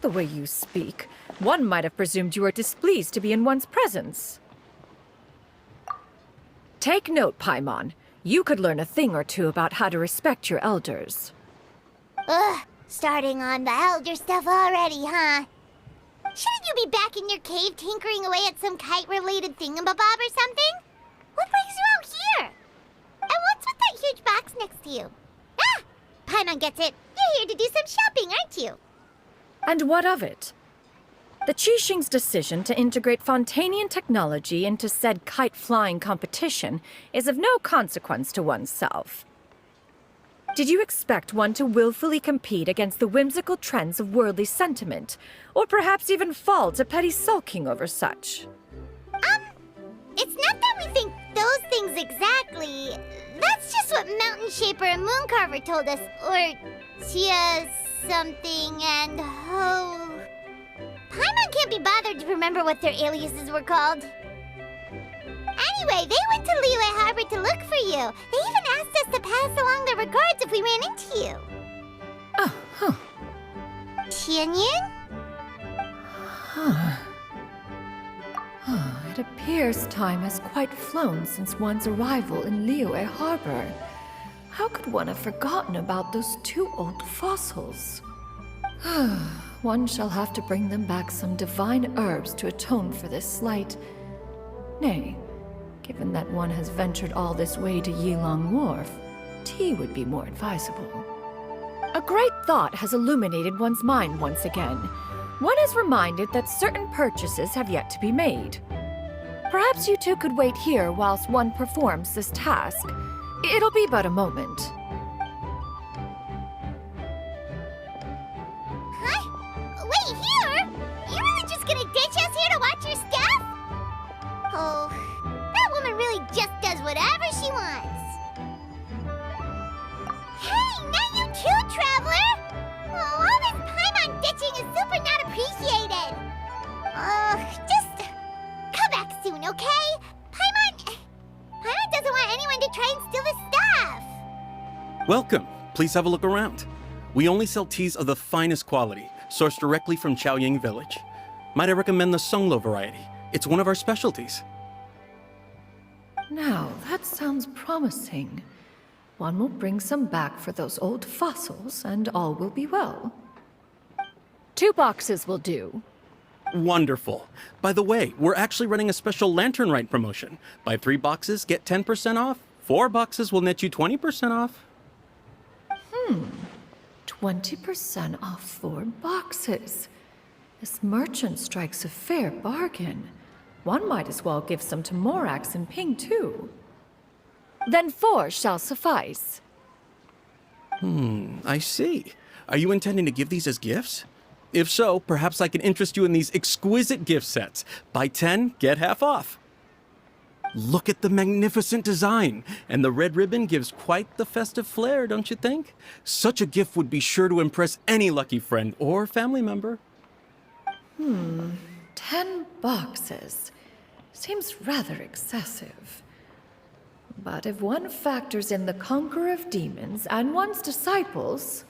The way you speak, one might have presumed you were displeased to be in one's presence. Take note, Paimon. You could learn a thing or two about how to respect your elders. Ugh, starting on the elder stuff already, huh? Shouldn't you be back in your cave tinkering away at some kite-related thingamabob or something? What brings you out here? And what's with that huge box next to you? Ah! Paimon gets it. You're here to do some shopping, aren't you? And what of it? The Qixing's decision to integrate Fontanian technology into said kite-flying competition is of no consequence to oneself. Did you expect one to willfully compete against the whimsical trends of worldly sentiment, or perhaps even fall to petty sulking over such? It's not that we think those things exactly. That's just what Mountain Shaper and Moon Carver told us, or Tia something and Ho. Paimon can't be bothered to remember what their aliases were called. Anyway, they went to Liyue Harbor to look for you. They even asked us to pass along their regards if we ran into you. Oh, huh. Xianyun? It appears time has quite flown since one's arrival in Liyue Harbor. How could one have forgotten about those two old fossils? One shall have to bring them back some divine herbs to atone for this slight. Nay, given that one has ventured all this way to Yilong Wharf, tea would be more advisable. A great thought has illuminated one's mind once again. One is reminded that certain purchases have yet to be made. Perhaps you two could wait here whilst one performs this task. It'll be but a moment. Huh? Wait, here? You're really just gonna ditch us here to watch your stuff? Oh, that woman really just does whatever she wants. Hey, not you too, Traveler! Oh, all this Paimon ditching is super not appreciated. Just come back soon, okay? Paimon doesn't want anyone to try and steal his stuff. Welcome. Please have a look around. We only sell teas of the finest quality, sourced directly from Xianyun village. Might I recommend the Songlo variety? It's one of our specialties. Now, that sounds promising. One will bring some back for those old fossils, and all will be well. 2 boxes will do. Wonderful. By the way, we're actually running a special Lantern Rite promotion. Buy 3 boxes, get 10% off. 4 boxes will net you 20% off. 20% off 4 boxes. This merchant strikes a fair bargain. One might as well give some to Morax and Ping, too. Then 4 shall suffice. I see. Are you intending to give these as gifts? If so, perhaps I can interest you in these exquisite gift sets. Buy 10, get half off. Look at the magnificent design, and the red ribbon gives quite the festive flair, don't you think? Such a gift would be sure to impress any lucky friend or family member. 10 boxes. Seems rather excessive. But if one factors in the conqueror of demons and one's disciples...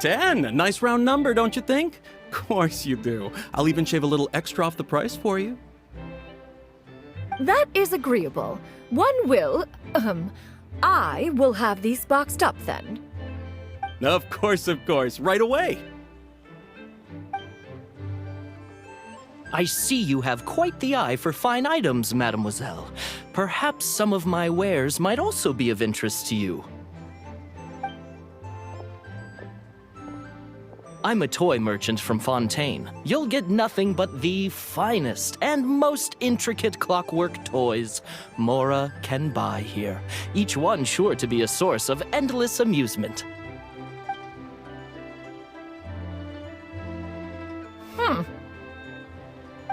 10! A nice round number, don't you think? Of course you do. I'll even shave a little extra off the price for you. That is agreeable. One will, I will have these boxed up then. Of course, right away. I see you have quite the eye for fine items, mademoiselle. Perhaps some of my wares might also be of interest to you. I'm a toy merchant from Fontaine. You'll get nothing but the finest and most intricate clockwork toys Mora can buy here, each one sure to be a source of endless amusement.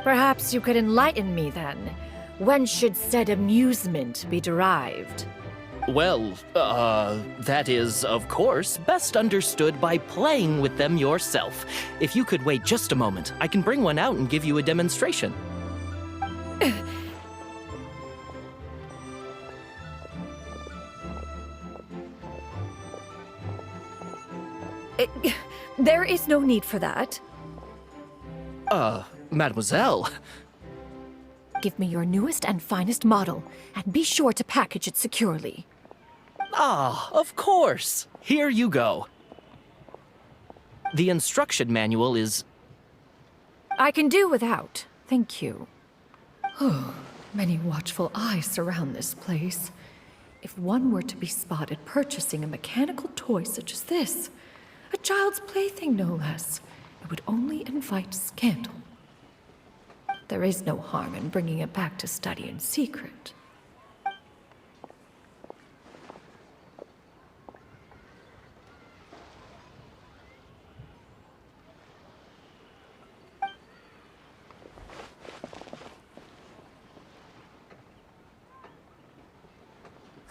Perhaps you could enlighten me then. When should said amusement be derived? Well, that is, of course, best understood by playing with them yourself. If you could wait just a moment, I can bring one out and give you a demonstration. There is no need for that. Mademoiselle. Give me your newest and finest model, and be sure to package it securely. Ah, of course. Here you go. The instruction manual is... I can do without, thank you. Many watchful eyes surround this place. If one were to be spotted purchasing a mechanical toy such as this, a child's plaything no less, it would only invite scandal. There is no harm in bringing it back to study in secret.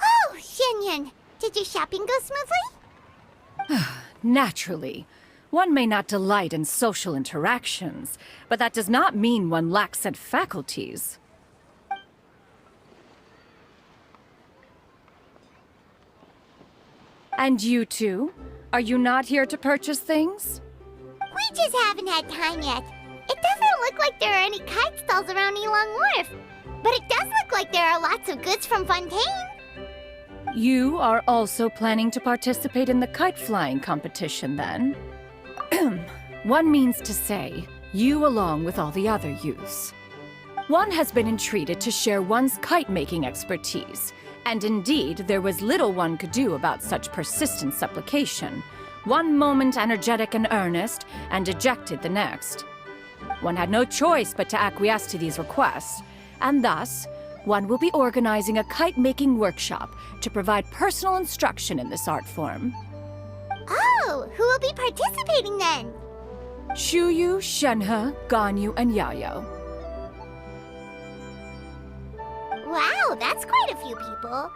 Oh, Xianyun, did your shopping go smoothly? Naturally. One may not delight in social interactions, but that does not mean one lacks said faculties. And you two? Are you not here to purchase things? We just haven't had time yet. It doesn't look like there are any kite stalls around Yilong Wharft, but it does look like there are lots of goods from Fontaine. You are also planning to participate in the kite flying competition, then? One means to say, you along with all the other youths. One has been entreated to share one's kite-making expertise, and indeed there was little one could do about such persistent supplication. One moment energetic and earnest, and dejected the next. One had no choice but to acquiesce to these requests, and thus, one will be organizing a kite-making workshop to provide personal instruction in this art form. Oh, who will be participating then? Chuyu, Shenhe, Ganyu, and Yayo. Wow, that's quite a few people.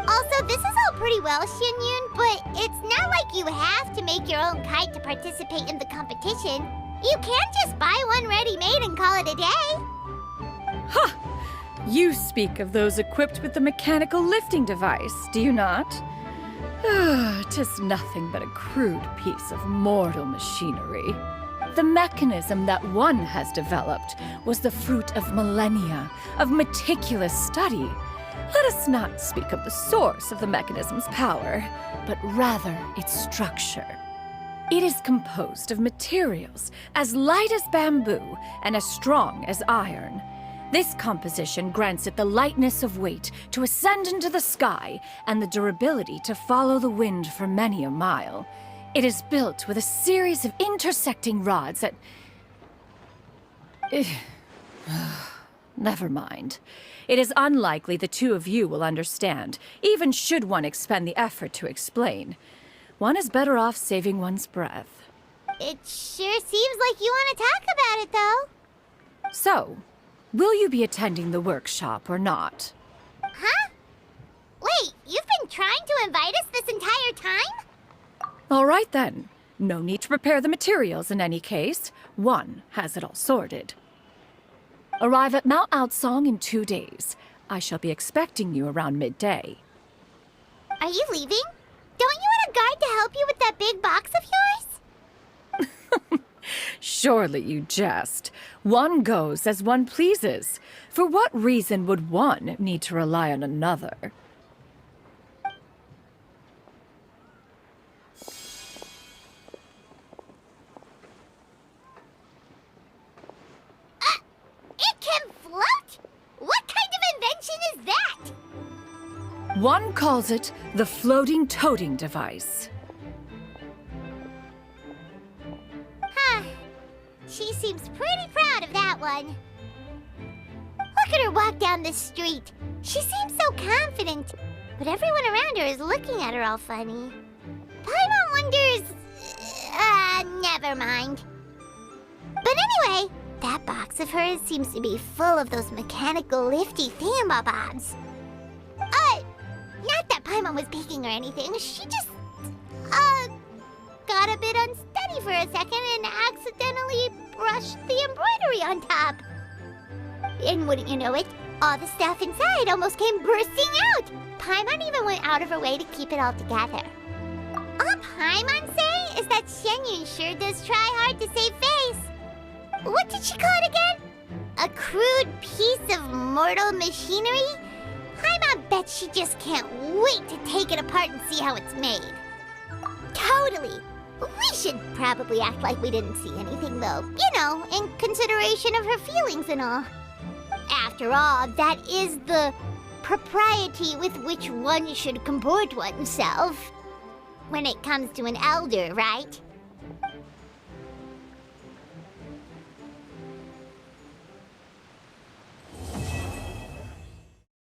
Also, this is all pretty well, Xianyun, but it's not like you have to make your own kite to participate in the competition. You can just buy one ready-made and call it a day. Ha! You speak of those equipped with the mechanical lifting device, do you not? 'Tis nothing but a crude piece of mortal machinery. The mechanism that one has developed was the fruit of millennia of meticulous study. Let us not speak of the source of the mechanism's power, but rather its structure. It is composed of materials as light as bamboo and as strong as iron. This composition grants it the lightness of weight to ascend into the sky and the durability to follow the wind for many a mile. It is built with a series of intersecting rods that... Never mind. It is unlikely the two of you will understand, even should one expend the effort to explain. One is better off saving one's breath. It sure seems like you want to talk about it, though. So, will you be attending the workshop or not? Huh? Wait, you've been trying to invite us this entire time? All right then. No need to prepare the materials in any case. One has it all sorted. Arrive at Mount Outsong in 2 days. I shall be expecting you around midday. Are you leaving? Don't you want a guard to help you with that big box of yours? Surely you jest. One goes as one pleases. For what reason would one need to rely on another? It can float? What kind of invention is that? One calls it the floating toting device. Huh. She seems pretty proud of that one. Look at her walk down the street. She seems so confident, but everyone around her is looking at her all funny. Paimon wonders... never mind. But anyway, that box of hers seems to be full of those mechanical lifty thingamabobs. Not that Paimon was peeking or anything. She just, got a bit unsteady for a second and accidentally brushed the embroidery on top. And wouldn't you know it, all the stuff inside almost came bursting out. Paimon even went out of her way to keep it all together. Up Paimon's saying is that Xianyun sure does try hard to save face. What did she call it again? A crude piece of mortal machinery? Paimon bets she just can't wait to take it apart and see how it's made. Totally. We should probably act like we didn't see anything, though. You know, in consideration of her feelings and all. After all, that is the propriety with which one should comport oneself when it comes to an elder, right?